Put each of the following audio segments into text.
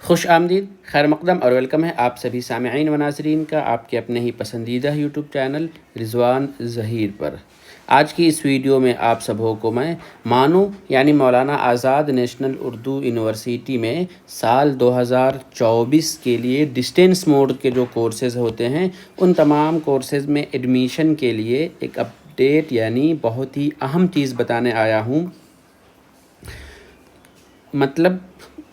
खुश आमदीद, खैर मकदम और वेलकम है आप सभी सामईन व नाज़रीन का आपके अपने ही पसंदीदा यूट्यूब चैनल रिज़वान ज़हीर पर। आज की इस वीडियो में आप सबों को मैं मानू यानी मौलाना आज़ाद नेशनल उर्दू यूनिवर्सिटी में साल 2024 के लिए डिस्टेंस मोड के जो कोर्सेज़ होते हैं उन तमाम कोर्सेज़ में एडमिशन के लिए एक अपडेट यानी बहुत ही अहम चीज़ बताने आया हूँ। मतलब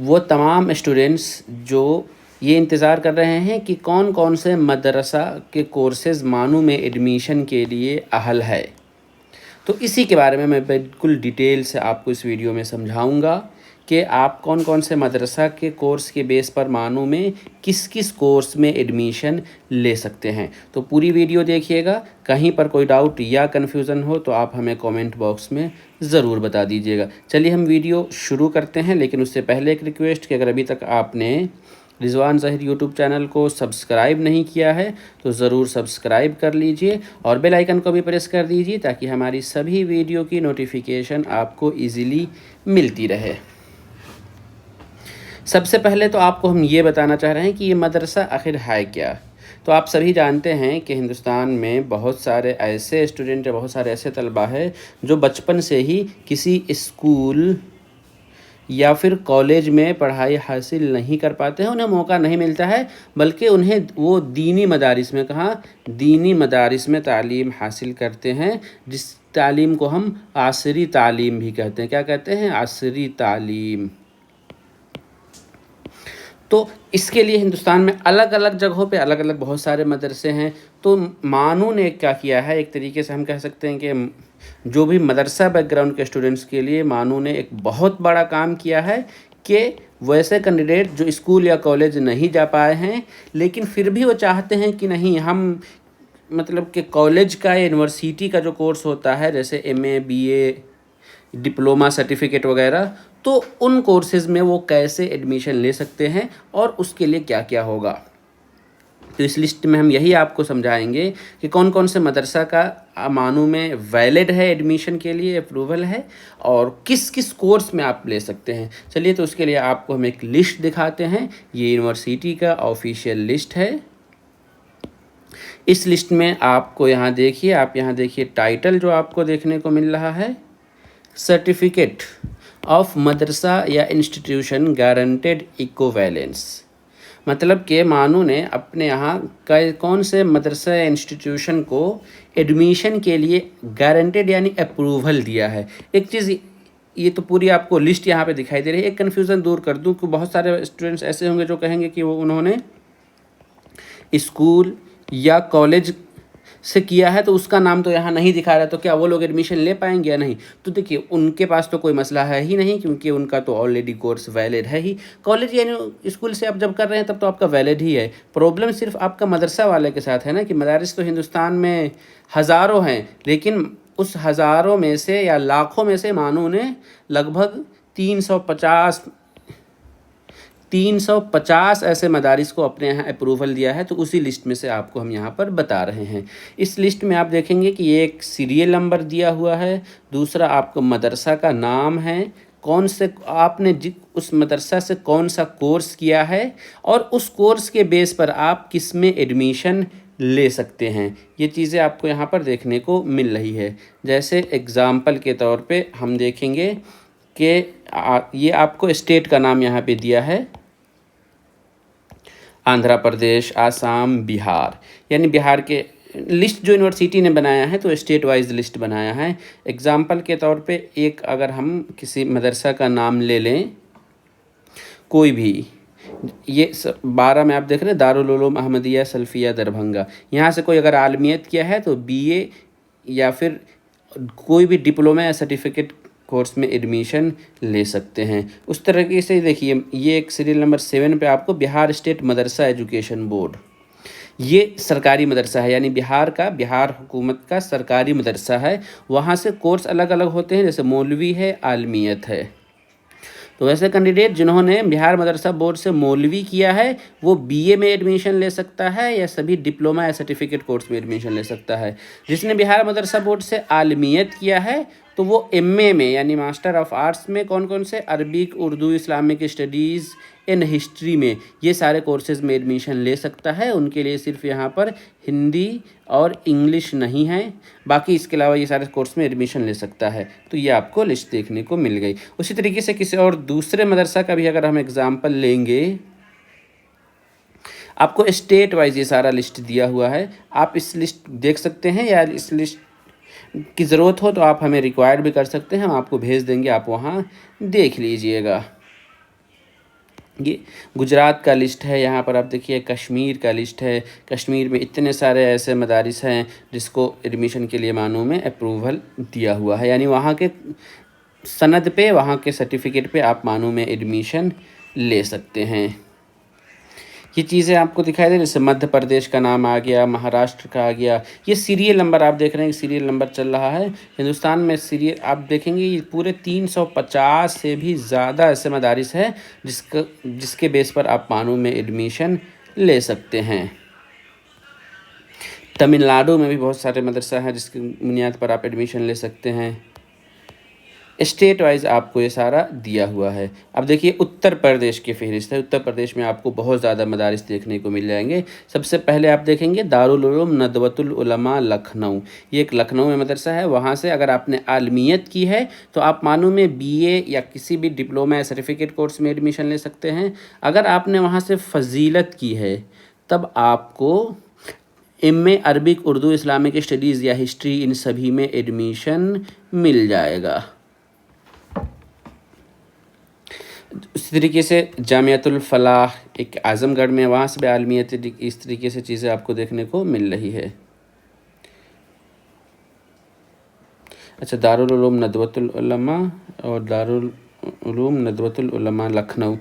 वो तमाम स्टूडेंट्स जो ये इंतज़ार कर रहे हैं कि कौन कौन से मदरसा के कोर्सेज़ मानू में एडमिशन के लिए अहल है, तो इसी के बारे में मैं बिल्कुल डिटेल से आपको इस वीडियो में समझाऊंगा कि आप कौन कौन से मदरसा के कोर्स के बेस पर मानू में किस किस कोर्स में एडमिशन ले सकते हैं। तो पूरी वीडियो देखिएगा, कहीं पर कोई डाउट या कन्फ्यूज़न हो तो आप हमें कमेंट बॉक्स में ज़रूर बता दीजिएगा। चलिए हम वीडियो शुरू करते हैं, लेकिन उससे पहले एक रिक्वेस्ट कि अगर अभी तक आपने रिज़वान ज़हीर यूट्यूब चैनल को सब्सक्राइब नहीं किया है तो ज़रूर सब्सक्राइब कर लीजिए और बेल आइकन को भी प्रेस कर दीजिए ताकि हमारी सभी वीडियो की नोटिफिकेशन आपको इजीली मिलती रहे। सबसे पहले तो आपको हम ये बताना चाह रहे हैं कि ये मदरसा आखिर है क्या। तो आप सभी जानते हैं कि हिंदुस्तान में बहुत सारे ऐसे स्टूडेंट, बहुत सारे ऐसे तलबा है जो बचपन से ही किसी स्कूल या फिर कॉलेज में पढ़ाई हासिल नहीं कर पाते हैं, उन्हें मौका नहीं मिलता है, बल्कि उन्हें वो दीनी मदारिस में दीनी मदारिस में तालीम हासिल करते हैं, जिस तालीम को हम आसरी तालीम भी कहते हैं। क्या कहते हैं? आसरी तालीम। तो इसके लिए हिंदुस्तान में अलग अलग जगहों पे अलग अलग बहुत सारे मदरसे हैं। तो मानू ने क्या किया है, एक तरीके से हम कह सकते हैं कि जो भी मदरसा बैकग्राउंड के स्टूडेंट्स के लिए मानू ने एक बहुत बड़ा काम किया है कि वैसे कैंडिडेट जो स्कूल या कॉलेज नहीं जा पाए हैं लेकिन फिर भी वो चाहते हैं कि नहीं, हम मतलब कि कॉलेज का या यूनिवर्सिटी का जो कोर्स होता है जैसे MA BA डिप्लोमा सर्टिफिकेट वगैरह, तो उन कोर्सेज़ में वो कैसे एडमिशन ले सकते हैं और उसके लिए क्या क्या होगा। तो इस लिस्ट में हम यही आपको समझाएंगे कि कौन कौन से मदरसा का मानू में वैलिड है एडमिशन के लिए, अप्रूवल है, और किस किस कोर्स में आप ले सकते हैं। चलिए तो उसके लिए आपको हम एक लिस्ट दिखाते हैं। ये यूनिवर्सिटी का ऑफिशियल लिस्ट है। इस लिस्ट में आपको यहाँ देखिए, आप यहाँ देखिए टाइटल जो आपको देखने को मिल रहा है, सर्टिफिकेट ऑफ मदरसा या इंस्टीट्यूशन गारंटेड इक्विवेलेंस। मतलब कि मानू ने अपने यहाँ कौन से मदरसा या इंस्टीट्यूशन को एडमिशन के लिए गारंटेड यानी अप्रूवल दिया है। एक चीज़ ये तो पूरी आपको लिस्ट यहाँ पे दिखाई दे रही है। एक कन्फ्यूज़न दूर कर दूँ कि बहुत सारे स्टूडेंट्स ऐसे होंगे जो कहेंगे कि वो उन्होंने स्कूल या कॉलेज से किया है तो उसका नाम तो यहाँ नहीं दिखा रहा, तो क्या वो लोग एडमिशन ले पाएंगे या नहीं? तो देखिए, उनके पास तो कोई मसला है ही नहीं, क्योंकि उनका तो ऑलरेडी कोर्स वैलिड है ही। कॉलेज यानी स्कूल से आप जब कर रहे हैं तब तो आपका वैलिड ही है। प्रॉब्लम सिर्फ आपका मदरसा वाले के साथ है ना, कि मदारिस तो हिंदुस्तान में हज़ारों हैं, लेकिन उस हज़ारों में से या लाखों में से मानू ने लगभग 350 ऐसे मदारिस को अपने यहाँ अप्रूवल दिया है। तो उसी लिस्ट में से आपको हम यहाँ पर बता रहे हैं। इस लिस्ट में आप देखेंगे कि ये एक सीरियल नंबर दिया हुआ है, दूसरा आपको मदरसा का नाम है, कौन से आपने उस मदरसा से कौन सा कोर्स किया है, और उस कोर्स के बेस पर आप किस में एडमिशन ले सकते हैं। ये चीज़ें आपको यहाँ पर देखने को मिल रही है। जैसे एग्ज़ाम्पल के तौर पे हम देखेंगे कि ये आपको स्टेट का नाम यहाँ पे दिया है, आंध्र प्रदेश, आसाम, बिहार, यानी बिहार के लिस्ट जो यूनिवर्सिटी ने बनाया है तो स्टेट वाइज लिस्ट बनाया है। एग्ज़ाम्पल के तौर पे एक अगर हम किसी मदरसा का नाम ले लें, कोई भी, ये 12 में आप देख रहे हैं दारुल उलूम अहमदिया सल्फिया दरभंगा, यहाँ से कोई अगर आलमियत किया है तो BA या फिर कोई भी डिप्लोमा या सर्टिफिकेट कोर्स में एडमिशन ले सकते हैं। उस तरीके से देखिए, ये एक सीरियल नंबर 7 पे आपको बिहार स्टेट मदरसा एजुकेशन बोर्ड, ये सरकारी मदरसा है, यानी बिहार हुकूमत का सरकारी मदरसा है। वहाँ से कोर्स अलग अलग होते हैं, जैसे मौलवी है, आलमियत है। तो वैसे कैंडिडेट जिन्होंने बिहार मदरसा बोर्ड से मौलवी किया है वो BA में एडमिशन ले सकता है या सभी डिप्लोमा या सर्टिफिकेट कोर्स में एडमिशन ले सकता है। जिसने बिहार मदरसा बोर्ड से आलमियत किया है तो वो एमए में यानी मास्टर ऑफ आर्ट्स में कौन कौन से, Arabic, Urdu, Islamic studies in history में, ये सारे कोर्सेज़ में एडमिशन ले सकता है। उनके लिए सिर्फ यहाँ पर हिंदी और इंग्लिश नहीं है, बाकी इसके अलावा ये सारे कोर्स में एडमिशन ले सकता है। तो ये आपको लिस्ट देखने को मिल गई। उसी तरीके से किसी और दूसरे मदरसा का भी अगर हम एग्ज़ाम्पल लेंगे, आपको स्टेट वाइज ये सारा लिस्ट दिया हुआ है, आप इस लिस्ट देख सकते हैं, या इस लिस्ट की ज़रूरत हो तो आप हमें रिक्वायर भी कर सकते हैं, हम आपको भेज देंगे, आप वहाँ देख लीजिएगा। ये गुजरात का लिस्ट है, यहाँ पर आप देखिए कश्मीर का लिस्ट है। कश्मीर में इतने सारे ऐसे मदारिस हैं जिसको एडमिशन के लिए मानों में अप्रूवल दिया हुआ है, यानी वहाँ के सनद पे, वहाँ के सर्टिफिकेट पे आप मानों में एडमिशन ले सकते हैं। ये चीज़ें आपको दिखाई दे, जैसे मध्य प्रदेश का नाम आ गया, महाराष्ट्र का आ गया। ये सीरियल नंबर आप देख रहे हैं, सीरियल नंबर चल रहा है हिंदुस्तान में। सीरियल आप देखेंगे ये पूरे 350 से भी ज़्यादा ऐसे मदारिस है जिसके बेस पर आप मानों में एडमिशन ले सकते हैं। तमिलनाडु में भी बहुत सारे मदरसा हैं जिसकी बुनियाद पर आप एडमिशन ले सकते हैं। स्टेट वाइज आपको ये सारा दिया हुआ है। अब देखिए उत्तर प्रदेश की फहरिस्त है। उत्तर प्रदेश में आपको बहुत ज़्यादा मदारिस देखने को मिल जाएंगे। सबसे पहले आप देखेंगे दारुल उलूम नदवतुल उलमा लखनऊ, ये एक लखनऊ में मदरसा है। वहाँ से अगर आपने आलमियत की है तो आप मानू में बीए या किसी भी डिप्लोमा या सर्टिफिकेट कोर्स में एडमिशन ले सकते हैं। अगर आपने वहाँ से फजीलत की है तब आपको MA Arabic, Urdu, Islamic studies या हिस्ट्री, इन सभी में एडमिशन मिल जाएगा। इस तरीके से जामियातुल फलाह एक आज़मगढ़ में, वहाँ से भी आलमियत, इस तरीके से चीज़ें आपको देखने को मिल रही है। अच्छा, दारुल उलूम नदवतुल उलमा और दारुल उलूम नदवतुल उलमा लखनऊ,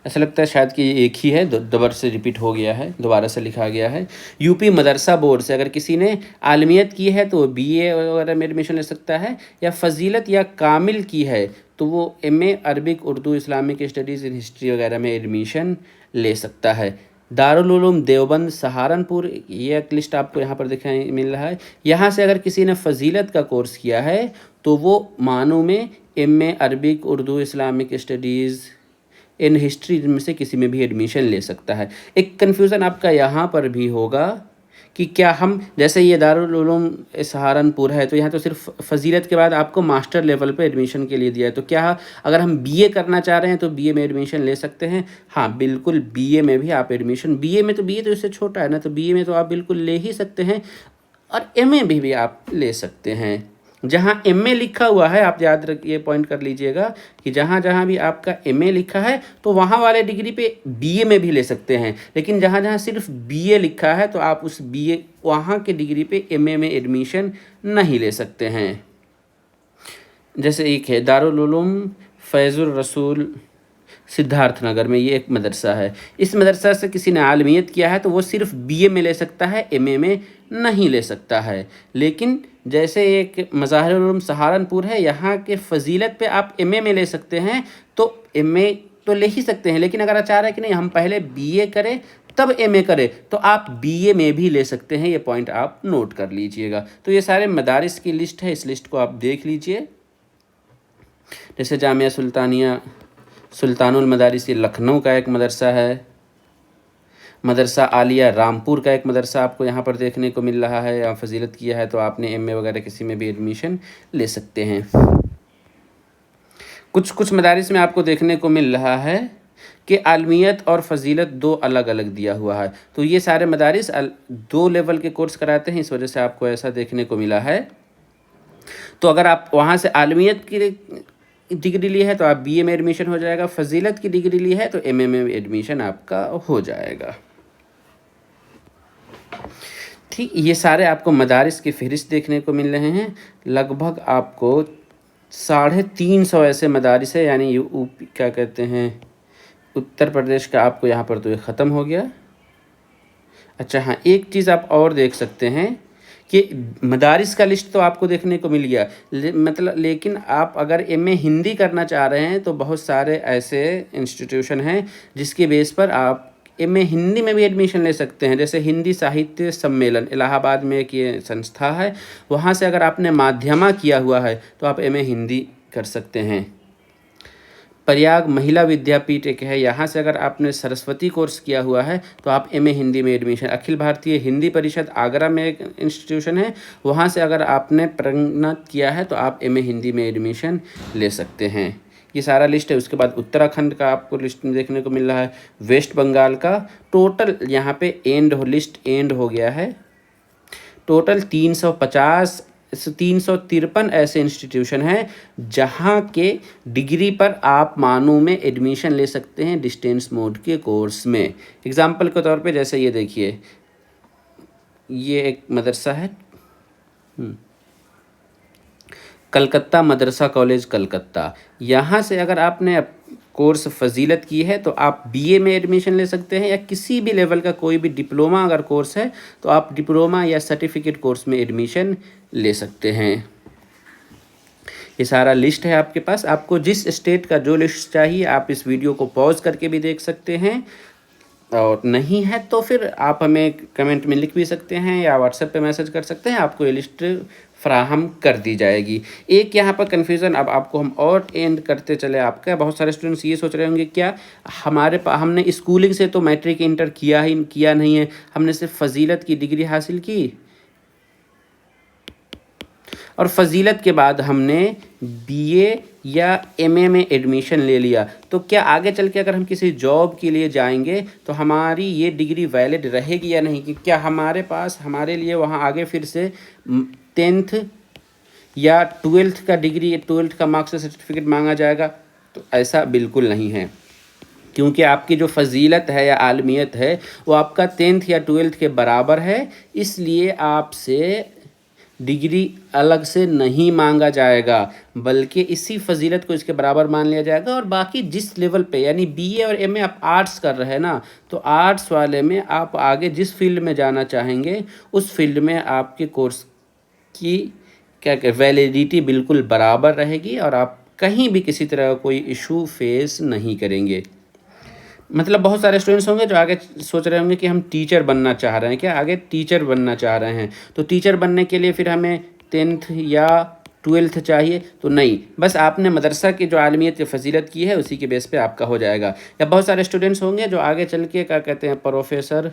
ऐसा लगता है शायद कि ये एक ही है, दोबारा से रिपीट हो गया है, दोबारा से लिखा गया है। यूपी मदरसा बोर्ड से अगर किसी ने आलमियत की है तो वो बीए वगैरह में एडमिशन ले सकता है, या फजीलत या कामिल की है तो वो MA Arabic, Urdu, Islamic studies in history वगैरह में एडमिशन ले सकता है। दारुल उलूम देवबंद सहारनपुर, ये एक लिस्ट आपको यहाँ पर दिखाई मिल रहा है। यहाँ से अगर किसी ने फजीलत का कोर्स किया है तो वो मानू में MA Arabic, Urdu, Islamic studies in history में से किसी में भी एडमिशन ले सकता है। एक कन्फ्यूज़न आपका यहाँ पर भी होगा कि क्या हम, जैसे ये दारुल उलूम सहारनपुर है तो यहाँ तो सिर्फ फजीलत के बाद आपको मास्टर लेवल पे एडमिशन के लिए दिया है, तो क्या अगर हम बीए करना चाह रहे हैं तो बीए में एडमिशन ले सकते हैं? हाँ बिल्कुल, बीए में भी आप एडमिशन, बीए में तो, बीए तो इससे छोटा है ना, तो बीए में तो आप बिल्कुल ले ही सकते हैं, और एमए भी आप ले सकते हैं। जहाँ एमए लिखा हुआ है, आप याद रखिए, पॉइंट कर लीजिएगा कि जहाँ जहाँ भी आपका एमए लिखा है तो वहाँ वाले डिग्री पे बीए में भी ले सकते हैं, लेकिन जहाँ जहाँ सिर्फ बीए लिखा है तो आप उस बीए वहाँ के डिग्री पे एमए में एडमिशन नहीं ले सकते हैं। जैसे एक है दारुल उलूम फैज़ुर रसूल सिद्धार्थनगर में, ये एक मदरसा है। इस मदरसा से किसी ने आलमियत किया है तो वो सिर्फ बीए में ले सकता है, एमए में नहीं ले सकता है। लेकिन जैसे एक मज़ाहिरुल उलूम सहारनपुर है, यहाँ के फजीलत पे आप एमए में ले सकते हैं, तो एमए तो ले ही सकते हैं, लेकिन अगर आप चाह रहे हैं कि नहीं हम पहले बीए करें तब एमए करें तो आप बीए में भी ले सकते हैं। ये पॉइंट आप नोट कर लीजिएगा। तो ये सारे मदारिस की लिस्ट है, इस लिस्ट को आप देख लीजिए। जैसे जामिया सुल्तानिया सुल्तानुल मदारिस, ये लखनऊ का एक मदरसा है। मदरसा आलिया रामपुर का एक मदरसा आपको यहाँ पर देखने को मिल रहा है। या फजीलत किया है तो आपने एमए वगैरह किसी में भी एडमिशन ले सकते हैं। कुछ मदारिस में आपको देखने को मिल रहा है कि आलमियत और फजीलत दो अलग अलग दिया हुआ है, तो ये सारे मदारिस दो लेवल के कोर्स कराते हैं, इस वजह से आपको ऐसा देखने को मिला है। तो अगर आप वहाँ से आलमियत की डिग्री ली है तो आप बीए में एडमिशन हो जाएगा, फजीलत की डिग्री ली है तो एमए में एडमिशन आपका हो जाएगा। ठीक, ये सारे आपको मदारिस की फहरिस्त देखने को मिल रहे हैं। लगभग आपको 350 ऐसे मदारिस है, यानी यूपी क्या कहते हैं, उत्तर प्रदेश का आपको यहाँ पर तो ये ख़त्म हो गया। अच्छा हाँ, एक चीज़ आप और देख सकते हैं कि मदारिस का लिस्ट तो आपको देखने को मिल गया, लेकिन आप अगर एमए हिंदी करना चाह रहे हैं तो बहुत सारे ऐसे इंस्टीट्यूशन हैं जिसके बेस पर आप एमए हिंदी में भी एडमिशन ले सकते हैं। जैसे हिंदी साहित्य सम्मेलन इलाहाबाद में एक ये संस्था है, वहाँ से अगर आपने माध्यमा किया हुआ है तो आप एमए हिंदी कर सकते हैं। प्रयाग महिला विद्यापीठ एक है, यहाँ से अगर आपने सरस्वती कोर्स किया हुआ है तो आप एमए हिंदी में एडमिशन। अखिल भारतीय हिंदी परिषद आगरा में एक इंस्टीट्यूशन है, वहाँ से अगर आपने प्रोन्नत किया है तो आप एमए हिंदी में एडमिशन ले सकते हैं। ये सारा लिस्ट है। उसके बाद उत्तराखंड का आपको लिस्ट में देखने को मिल रहा है, वेस्ट बंगाल का टोटल यहाँ पे लिस्ट एंड हो गया है। टोटल 353 ऐसे इंस्टीट्यूशन हैं जहाँ के डिग्री पर आप मानू में एडमिशन ले सकते हैं डिस्टेंस मोड के कोर्स में। एग्जाम्पल के तौर पे जैसे ये देखिए, ये एक मदरसा है कलकत्ता मदरसा कॉलेज कलकत्ता। यहाँ से अगर आपने कोर्स फजीलत की है तो आप बीए में एडमिशन ले सकते हैं, या किसी भी लेवल का कोई भी डिप्लोमा अगर कोर्स है तो आप डिप्लोमा या सर्टिफिकेट कोर्स में एडमिशन ले सकते हैं। ये सारा लिस्ट है आपके पास। आपको जिस स्टेट का जो लिस्ट चाहिए आप इस वीडियो को पॉज करके भी देख सकते हैं, और नहीं है तो फिर आप हमें कमेंट में लिख भी सकते हैं या व्हाट्सएप पे मैसेज कर सकते हैं, आपको ये लिस्ट फ्राहम कर दी जाएगी। एक यहाँ पर कन्फ्यूज़न अब आपको हम और एंड करते चले आपका। बहुत सारे स्टूडेंट्स ये सोच रहे होंगे क्या हमने स्कूलिंग से तो मैट्रिक इंटर किया नहीं है, हमने सिर्फ फजीलत की डिग्री हासिल की और फजीलत के बाद हमने बीए या एमए में एडमिशन ले लिया, तो क्या आगे चल के अगर हम किसी जॉब के लिए जाएंगे तो हमारी ये डिग्री वैलिड रहेगी या नहीं? कि क्या हमारे लिए वहाँ आगे फिर से 10th या 12th का डिग्री, 12th का मार्क्स सर्टिफिकेट मांगा जाएगा? तो ऐसा बिल्कुल नहीं है, क्योंकि आपकी जो फजीलत है या आलमियत है वो आपका 10th या 12th के बराबर है, इसलिए आपसे डिग्री अलग से नहीं मांगा जाएगा, बल्कि इसी फजीलत को इसके बराबर मान लिया जाएगा। और बाकी जिस लेवल पे, यानी बीए और एमए आप आर्ट्स कर रहे हैं ना, तो आर्ट्स वाले में आप आगे जिस फील्ड में जाना चाहेंगे उस फील्ड में आपके कोर्स की वैलिडिटी बिल्कुल बराबर रहेगी और आप कहीं भी किसी तरह का कोई इशू फेस नहीं करेंगे। मतलब बहुत सारे स्टूडेंट्स होंगे जो आगे सोच रहे होंगे कि हम टीचर बनना चाह रहे हैं, क्या आगे टीचर बनना चाह रहे हैं, तो टीचर बनने के लिए फिर हमें 10th या 12th चाहिए? तो नहीं, बस आपने मदरसा की जो आलमियत या फजीलत की है उसी के बेस पे आपका हो जाएगा। या बहुत सारे स्टूडेंट्स होंगे जो आगे चल के क्या कहते हैं प्रोफेसर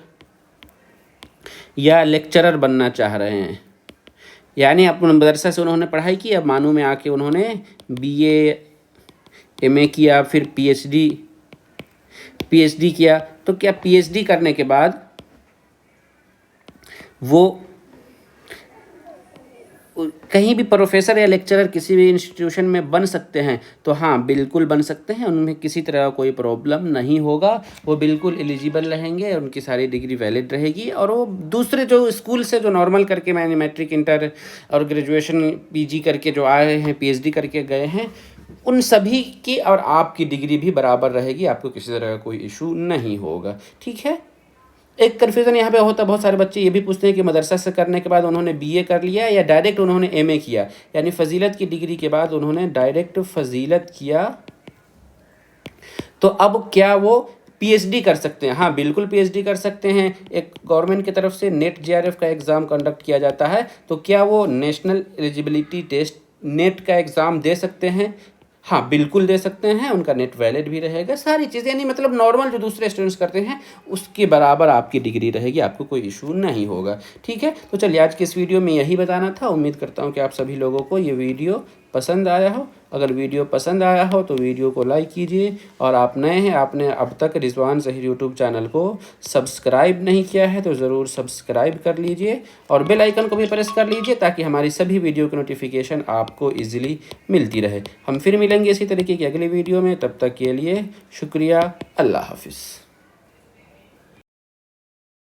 या लेक्चरर बनना चाह रहे हैं, यानी अपने मदरसा से उन्होंने पढ़ाई की, अब मानू में आके उन्होंने बीए एमए किया, फिर पीएचडी किया, तो क्या पीएचडी करने के बाद वो कहीं भी प्रोफेसर या लेक्चरर किसी भी इंस्टीट्यूशन में बन सकते हैं? तो हाँ, बिल्कुल बन सकते हैं, उनमें किसी तरह का कोई प्रॉब्लम नहीं होगा, वो बिल्कुल एलिजिबल रहेंगे, उनकी सारी डिग्री वैलिड रहेगी। और वो दूसरे जो स्कूल से जो नॉर्मल करके मैंने मैट्रिक इंटर और ग्रेजुएशन पीजी करके जो आए हैं, पीएचडी करके गए हैं, उन सभी की और आपकी डिग्री भी बराबर रहेगी, आपको किसी तरह का कोई इशू नहीं होगा। ठीक है। एक कन्फ्यूज़न यहाँ पे होता है, बहुत सारे बच्चे ये भी पूछते हैं कि मदरसा से करने के बाद उन्होंने बीए कर लिया या डायरेक्ट उन्होंने एमए किया, यानी फजीलत की डिग्री के बाद उन्होंने डायरेक्ट फजीलत किया, तो अब क्या वो पीएचडी कर सकते हैं? हाँ, बिल्कुल पीएचडी कर सकते हैं। एक गवर्नमेंट की तरफ से नेट जेआरएफ का एग्ज़ाम कंडक्ट किया जाता है, तो क्या वो नेशनल एलिजिबिलिटी टेस्ट नेट का एग्ज़ाम दे सकते हैं? हाँ, बिल्कुल दे सकते हैं, उनका नेट वैलिड भी रहेगा, सारी चीज़ें, यानी मतलब नॉर्मल जो दूसरे स्टूडेंट्स करते हैं उसके बराबर आपकी डिग्री रहेगी, आपको कोई इशू नहीं होगा। ठीक है, तो चलिए आज की इस वीडियो में यही बताना था। उम्मीद करता हूँ कि आप सभी लोगों को ये वीडियो पसंद आया हो। अगर वीडियो पसंद आया हो तो वीडियो को लाइक कीजिए, और आप नए हैं, आपने अब तक रिजवान ज़हीर यूट्यूब चैनल को सब्सक्राइब नहीं किया है तो ज़रूर सब्सक्राइब कर लीजिए, और बेल आइकन को भी प्रेस कर लीजिए ताकि हमारी सभी वीडियो की नोटिफिकेशन आपको ईजिली मिलती रहे। हम फिर मिलेंगे इसी तरीके की अगली वीडियो में, तब तक के लिए शुक्रिया। अल्लाह हाफिज़।